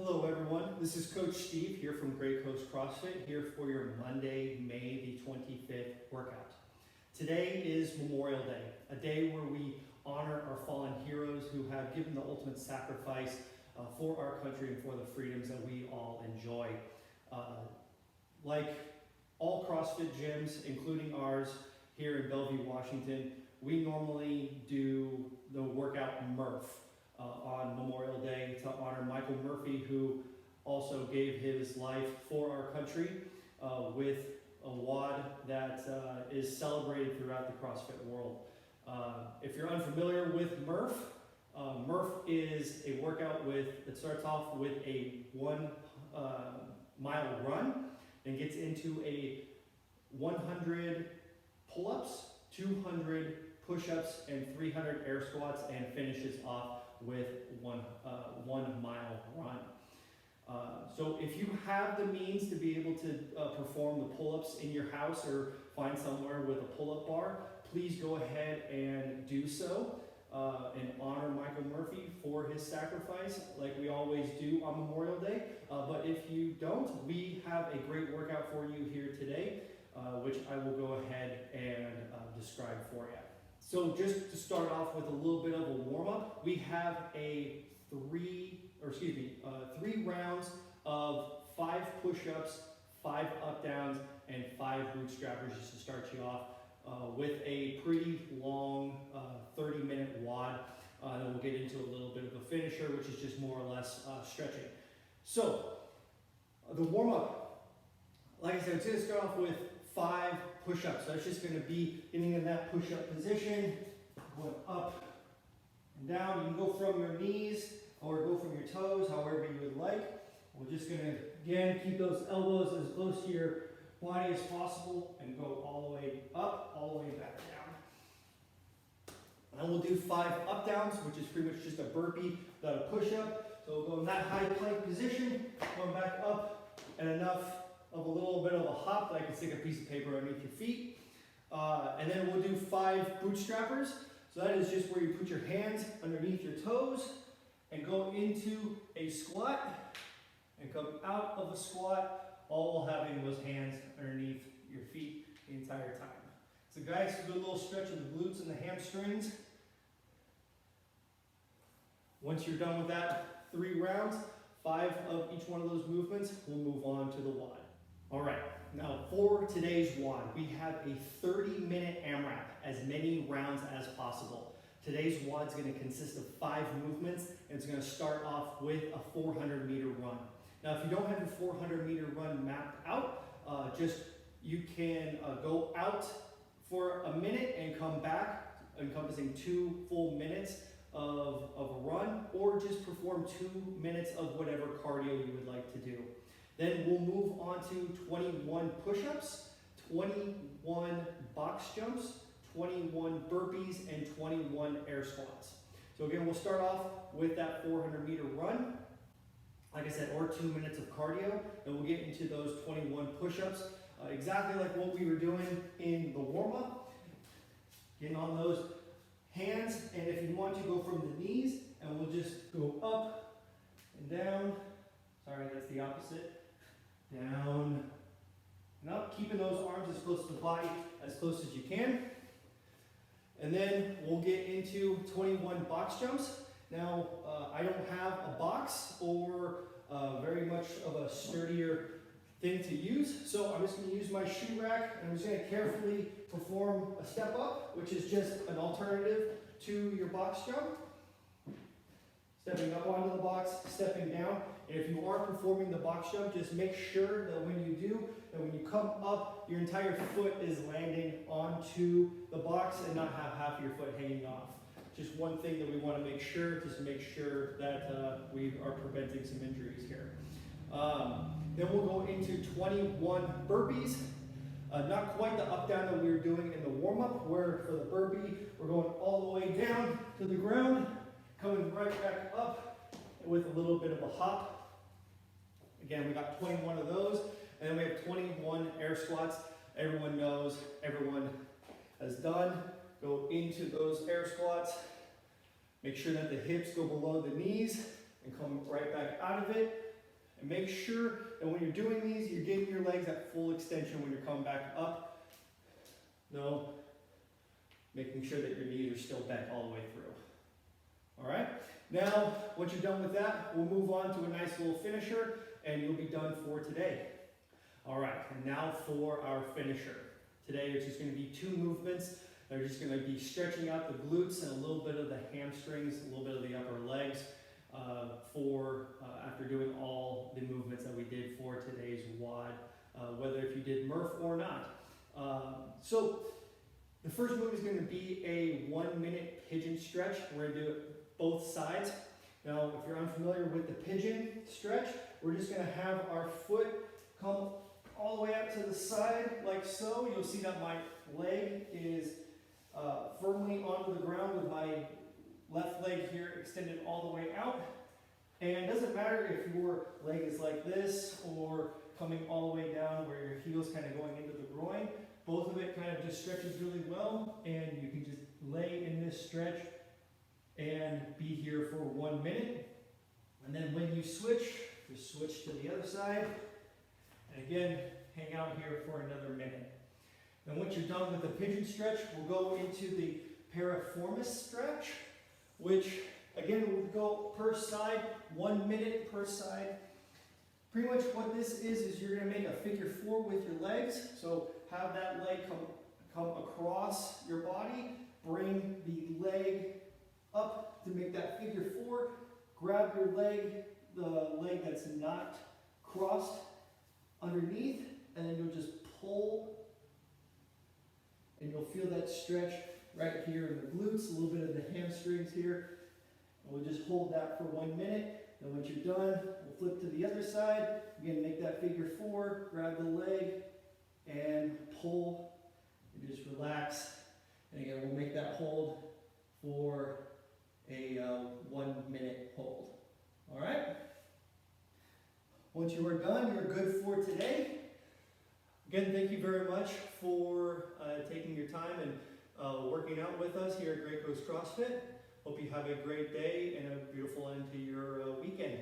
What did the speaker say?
Hello everyone, this is Coach Steve here from Great Coast CrossFit, here for your Monday, May the 25th workout. Today is Memorial Day, a day where we honor our fallen heroes who have given the ultimate sacrifice for our country and for the freedoms that we all enjoy. Like all CrossFit gyms, including ours here in Bellevue, Washington, we normally do the workout Murph on Memorial Day to honor Michael Murphy, who also gave his life for our country with a WOD that is celebrated throughout the CrossFit world. If you're unfamiliar with Murph, Murph is a workout that starts off with a 1 mile run and gets into a 100 pull-ups, 200 push-ups, and 300 air squats, and finishes off with one mile run. So if you have the means to be able to perform the pull-ups in your house or find somewhere with a pull-up bar, please go ahead and do so and honor Michael Murphy for his sacrifice like we always do on Memorial Day. But if you don't, we have a great workout for you here today, which I will go ahead and describe for you. So just to start off with a little bit of a warm-up, we have three rounds of 5 push-ups, 5 up-downs, and 5 bootstrappers just to start you off with a pretty long 30-minute WOD. Then we'll get into a little bit of a finisher, which is just more or less stretching. So the warm-up, like I said, it's going to start off with 5 push-ups. So it's just going to be getting in that push-up position, going up and down. You can go from your knees or go from your toes, however you would like. We're just going to, again, keep those elbows as close to your body as possible and go all the way up, all the way back down. And we'll do 5 up-downs, which is pretty much just a burpee without a push-up. So we'll go in that high plank position, going back up, and enough of a little bit of a hop that I can stick a piece of paper underneath your feet. And then we'll do 5 bootstrappers. So that is just where you put your hands underneath your toes and go into a squat and come out of a squat, all while having those hands underneath your feet the entire time. So guys, do a little stretch of the glutes and the hamstrings. Once you're done with that 3 rounds, 5 of each one of those movements, we'll move on to the WOD. All right, now for today's WOD, we have a 30-minute AMRAP, as many rounds as possible. Today's WOD is going to consist of 5 movements, and it's going to start off with a 400-meter run. Now, if you don't have a 400-meter run mapped out, you can go out for a minute and come back, encompassing 2 full minutes of a run, or just perform 2 minutes of whatever cardio you would like to do. Then we'll move on to 21 push-ups, 21 box jumps, 21 burpees, and 21 air squats. So again, we'll start off with that 400-meter run, like I said, or 2 minutes of cardio, and we'll get into those 21 push-ups, exactly like what we were doing in the warm-up. Getting on those hands, and if you want to go from the knees, and we'll just go up and down. Sorry, that's the opposite. Down and up, keeping those arms as close to the body as close as you can. And then we'll get into 21 box jumps. Now, I don't have a box or very much of a sturdier thing to use, so I'm just going to use my shoe rack, and I'm just going to carefully perform a step up, which is just an alternative to your box jump. Stepping up onto the box, stepping down. And if you are performing the box jump, just make sure that when you do, that when you come up, your entire foot is landing onto the box and not have half of your foot hanging off. Just one thing that we want to make sure, just to make sure that we are preventing some injuries here. Then we'll go into 21 burpees. Not quite the up-down that we were doing in the warm-up, where for the burpee, we're going all the way down to the ground, coming right back up with a little bit of a hop. Again, we got 21 of those, and then we have 21 air squats. Everyone knows, everyone has done. Go into those air squats. Make sure that the hips go below the knees and come right back out of it. And make sure that when you're doing these, you're getting your legs at full extension when you're coming back up. No, making sure that your knees are still bent all the way through. All right, now once you're done with that, we'll move on to a nice little finisher and you'll be done for today. All right, and now for our finisher. Today it's just going to be 2 movements. They're just going to be stretching out the glutes and a little bit of the hamstrings, a little bit of the upper legs after doing all the movements that we did for today's WOD, whether if you did Murph or not. So the first move is going to be a 1-minute pigeon stretch. We're going to do it both sides. Now, if you're unfamiliar with the pigeon stretch, we're just going to have our foot come all the way up to the side like so. You'll see that my leg is firmly onto the ground with my left leg here extended all the way out. And it doesn't matter if your leg is like this or coming all the way down where your heel's kind of going into the groin. Both of it kind of just stretches really well, and you can just lay in this stretch and be here for 1 minute. And then when you switch, just switch to the other side. And again, hang out here for another minute. And once you're done with the pigeon stretch, we'll go into the PIRIFORMIS stretch, which again will go per side, 1 minute per side. Pretty much what this is you're going to make a figure 4 with your legs. So have that leg come across your body, bring the leg up to make that figure 4, grab your leg, the leg that's not crossed underneath, and then you'll just pull, and you'll feel that stretch right here in the glutes, a little bit of the hamstrings here. And we'll just hold that for 1 minute. Then once you're done, we'll flip to the other side. Again, make that figure 4, grab the leg, and pull, and just relax. And again, we'll make that hold for a 1 minute hold. All right? Once you are done, you're good for today. Again, thank you very much for taking your time and working out with us here at Great Coast CrossFit. Hope you have a great day and a beautiful end to your weekend.